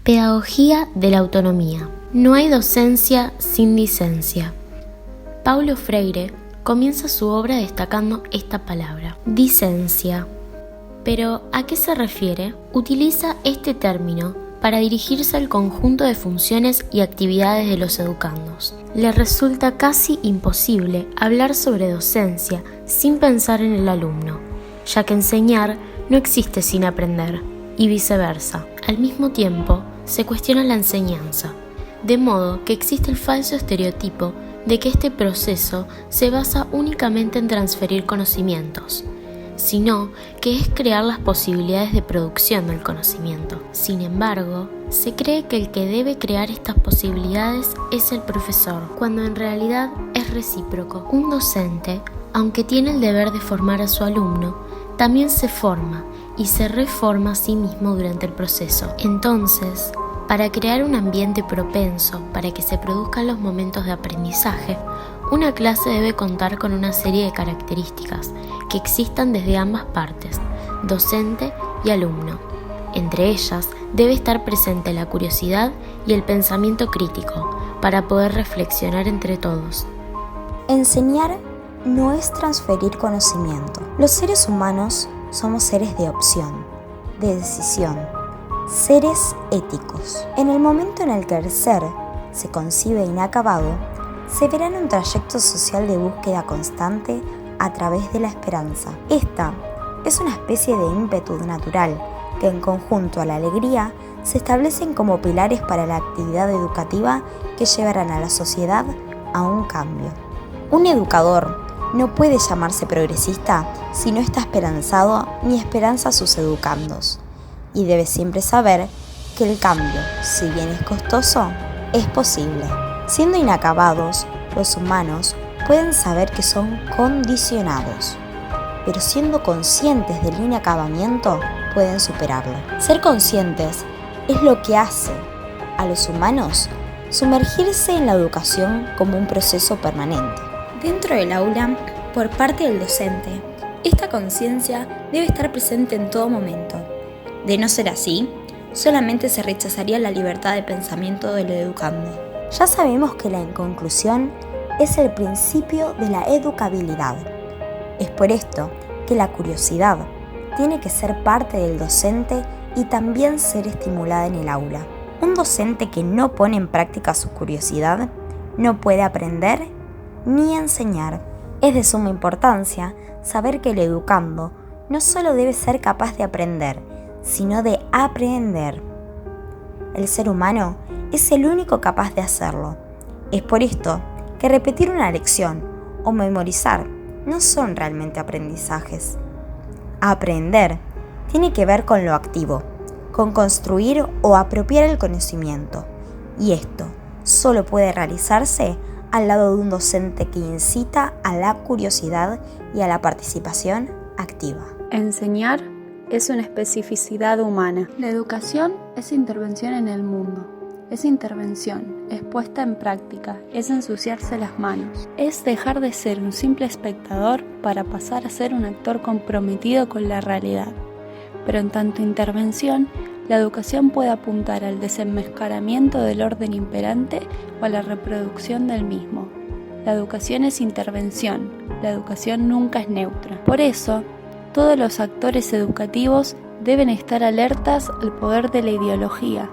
Pedagogía de la autonomía. No hay docencia sin licencia. Paulo Freire comienza su obra destacando esta palabra, licencia. Pero, ¿a qué se refiere? Utiliza este término para dirigirse al conjunto de funciones y actividades de los educandos. Le resulta casi imposible hablar sobre docencia sin pensar en el alumno, ya que enseñar no existe sin aprender, y viceversa. Al mismo tiempo, se cuestiona la enseñanza, de modo que existe el falso estereotipo de que este proceso se basa únicamente en transferir conocimientos, sino que es crear las posibilidades de producción del conocimiento. Sin embargo, se cree que el que debe crear estas posibilidades es el profesor, cuando en realidad es recíproco. Un docente, aunque tiene el deber de formar a su alumno, también se forma y se reforma a sí mismo durante el proceso. Entonces, para crear un ambiente propenso para que se produzcan los momentos de aprendizaje, una clase debe contar con una serie de características que existan desde ambas partes, docente y alumno. Entre ellas, debe estar presente la curiosidad y el pensamiento crítico para poder reflexionar entre todos. Enseñar no es transferir conocimiento. Los seres humanos somos seres de opción, de decisión, seres éticos. En el momento en el que el ser se concibe inacabado, se verá en un trayecto social de búsqueda constante a través de la esperanza. Esta es una especie de ímpetu natural que, en conjunto a la alegría, se establecen como pilares para la actividad educativa que llevarán a la sociedad a un cambio. Un educador no puede llamarse progresista si no está esperanzado ni esperanza a sus educandos, y debe siempre saber que el cambio, si bien es costoso, es posible. Siendo inacabados, los humanos pueden saber que son condicionados, pero siendo conscientes del inacabamiento, pueden superarlo. Ser conscientes es lo que hace a los humanos sumergirse en la educación como un proceso permanente. Dentro del aula, por parte del docente, esta conciencia debe estar presente en todo momento. De no ser así, solamente se rechazaría la libertad de pensamiento del educando. Ya sabemos que la inconclusión es el principio de la educabilidad. Es por esto que la curiosidad tiene que ser parte del docente y también ser estimulada en el aula. Un docente que no pone en práctica su curiosidad no puede aprender ni enseñar. Es de suma importancia saber que el educando no solo debe ser capaz de aprender, sino de aprender. El ser humano es el único capaz de hacerlo. Es por esto que repetir una lección o memorizar no son realmente aprendizajes. Aprender tiene que ver con lo activo, con construir o apropiar el conocimiento, y esto solo puede realizarse al lado de un docente que incita a la curiosidad y a la participación activa. Enseñar es una especificidad humana. La educación es intervención en el mundo. Es intervención, es puesta en práctica, es ensuciarse las manos. Es dejar de ser un simple espectador para pasar a ser un actor comprometido con la realidad. Pero en tanto intervención, la educación puede apuntar al desenmascaramiento del orden imperante o a la reproducción del mismo. La educación es intervención, la educación nunca es neutra. Por eso, todos los actores educativos deben estar alertas al poder de la ideología,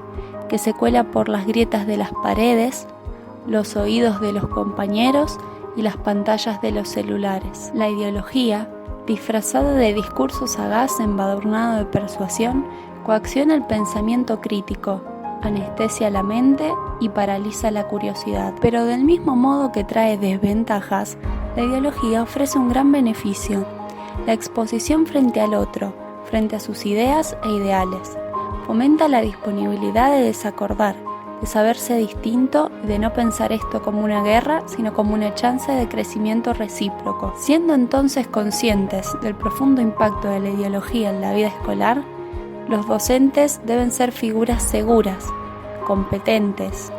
que se cuela por las grietas de las paredes, los oídos de los compañeros y las pantallas de los celulares. La ideología, disfrazada de discurso sagaz embadurnado de persuasión, coacciona el pensamiento crítico, anestesia la mente y paraliza la curiosidad. Pero del mismo modo que trae desventajas, la ideología ofrece un gran beneficio: la exposición frente al otro, frente a sus ideas e ideales. Fomenta la disponibilidad de desacordar, de saberse distinto y de no pensar esto como una guerra, sino como una chance de crecimiento recíproco. Siendo entonces conscientes del profundo impacto de la ideología en la vida escolar, los docentes deben ser figuras seguras, competentes,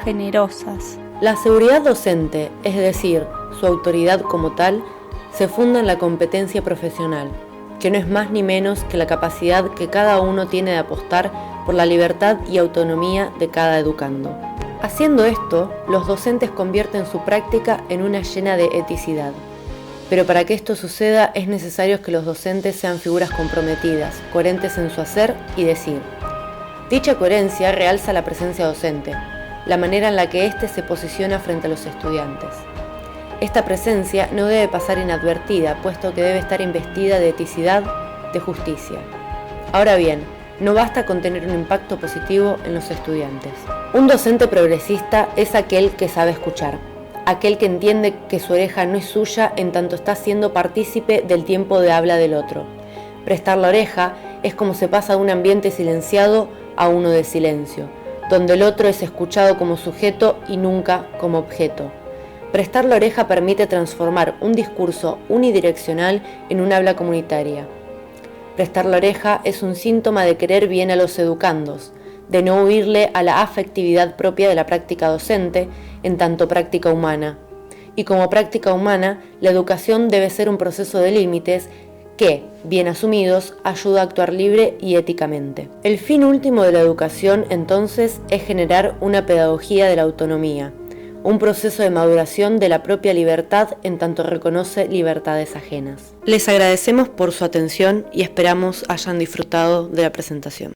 generosas. La seguridad docente, es decir, su autoridad como tal, se funda en la competencia profesional, que no es más ni menos que la capacidad que cada uno tiene de apostar por la libertad y autonomía de cada educando. Haciendo esto, los docentes convierten su práctica en una llena de eticidad. Pero para que esto suceda es necesario que los docentes sean figuras comprometidas, coherentes en su hacer y decir. Dicha coherencia realza la presencia docente, la manera en la que éste se posiciona frente a los estudiantes. Esta presencia no debe pasar inadvertida, puesto que debe estar investida de eticidad, de justicia. Ahora bien, no basta con tener un impacto positivo en los estudiantes. Un docente progresista es aquel que sabe escuchar, aquel que entiende que su oreja no es suya en tanto está siendo partícipe del tiempo de habla del otro. Prestar la oreja es como se pasa de un ambiente silenciado a uno de silencio, donde el otro es escuchado como sujeto y nunca como objeto. Prestar la oreja permite transformar un discurso unidireccional en un habla comunitaria. Prestar la oreja es un síntoma de querer bien a los educandos, de no huirle a la afectividad propia de la práctica docente, en tanto práctica humana. Y como práctica humana, la educación debe ser un proceso de límites que, bien asumidos, ayuda a actuar libre y éticamente. El fin último de la educación, entonces, es generar una pedagogía de la autonomía, un proceso de maduración de la propia libertad en tanto reconoce libertades ajenas. Les agradecemos por su atención y esperamos hayan disfrutado de la presentación.